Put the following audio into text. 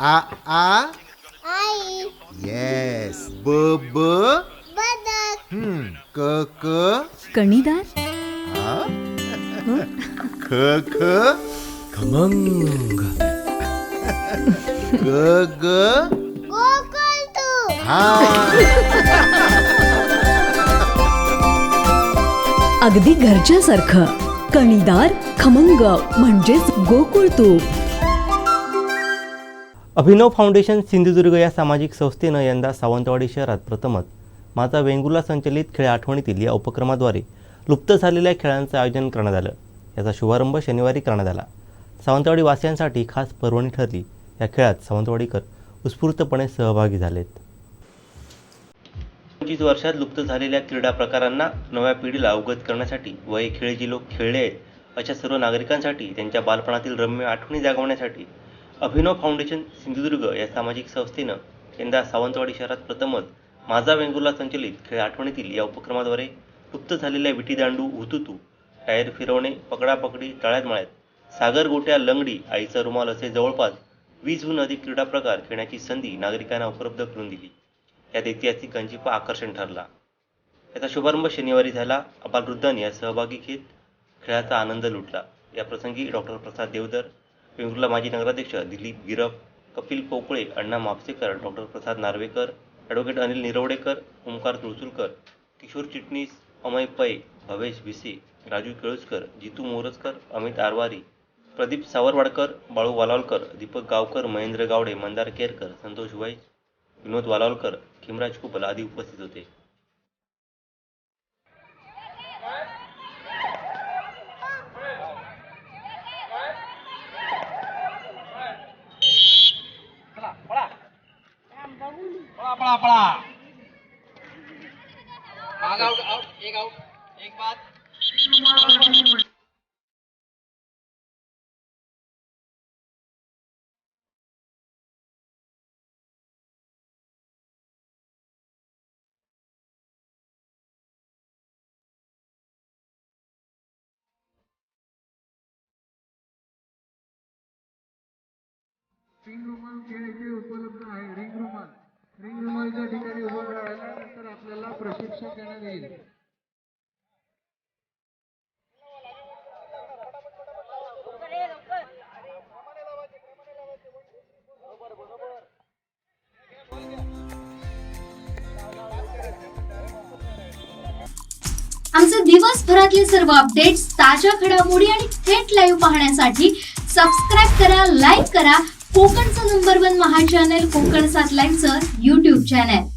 आ आ आई. Yes. ब ब बदक. क क कणीदार. आ ख ख खमंग. ग ग कोकण तू. हा. अगदी घरच्यासारखं. कणीदार खमंग म्हणजेच गोकुळ तूप. अभिनव फाउंडेशन सिंधुदुर्ग या सामाजिक संस्थेनं यंदा सावंतवाडी शहरात प्रथमच माझा वेंगुर्ला संचलित खेळ आठवणीतील या उपक्रमाद्वारे लुप्त झालेल्या खेळांचं आयोजन करण्यात आलं. याचा शुभारंभ शनिवारी करण्यात आला. सावंतवाडी वासियांसाठी खास पर्वणी ठरली. या खेळात सावंतवाडीकर उत्स्फूर्तपणे सहभागी झालेत. 25 वर्षात लुप्त झालेल्या क्रीडा प्रकारांना नव्या पिढीला अवगत करण्यासाठी व हे खेळ जे लोक खेळले आहेत अशा सर्व नागरिकांसाठी त्यांच्या बालपणातील रम्य आठवणी जागवण्यासाठी अभिनव फाउंडेशन सिंधुदुर्ग या सामाजिक संस्थेनं यंदा सावंतवाडी शहरात प्रथमच माझा वेंगुर्ला संचलित खेळ आठवणीतील या उपक्रमाद्वारे लुप्त झालेल्या विटीदांडू, हुतुतू, टायर फिरवणे, पकडापकडी, तळ्यात मळ्यात, सागर गोट्या, लंगडी, आईचा रुमाल असे जवळपास 20हून अधिक क्रीडा प्रकार खेळण्याची संधी नागरिकांना उपलब्ध करून दिली. यात ऐतिहासिक गंजिफा आकर्षण ठरला. याचा शुभारंभ शनिवारी झाला. अबालवृद्धांनी या सहभागी घेत खेळाचा आनंद लुटला. या प्रसंगी डॉक्टर प्रसाद देवधर, वेंगुर्ला माजी नगराध्यक्ष दिलीप गिरप, कपिल पोकळे, अण्णा म्हापसेकर, डॉक्टर प्रसाद नार्वेकर, ॲडव्होकेट अनिल निरवडेकर, ओमकार तुळसुलकर, किशोर चिटणीस, अमय पै, भवेश भिसे, राजू केळुसकर, जितू मोरजकर, अमित आरवारी, प्रदीप सावरवाडकर, बाळू वालावलकर, दीपक गावकर, महेंद्र गावडे, मंदार केरकर, संतोष वैज, विनोद वालावलकर, खिमराज कुबल आदी उपस्थित होते. रिंग रुमाल खेळ इथे उपलब्ध आहे. रिंग रुमालच्या ठिकाणी उभं राहायला नंतर आपल्याला प्रशिक्षण देण्यात येईल. आमचे दिवसभरातले सर्व अपडेट्स, ताज्या घडामोडी आणि थेट लाईव्ह पाहण्यासाठी सबस्क्राईब करा, लाईक करा कोकणचं नंबर 1 महा चॅनल कोकणसाद लाईव्हचं YouTube चॅनल.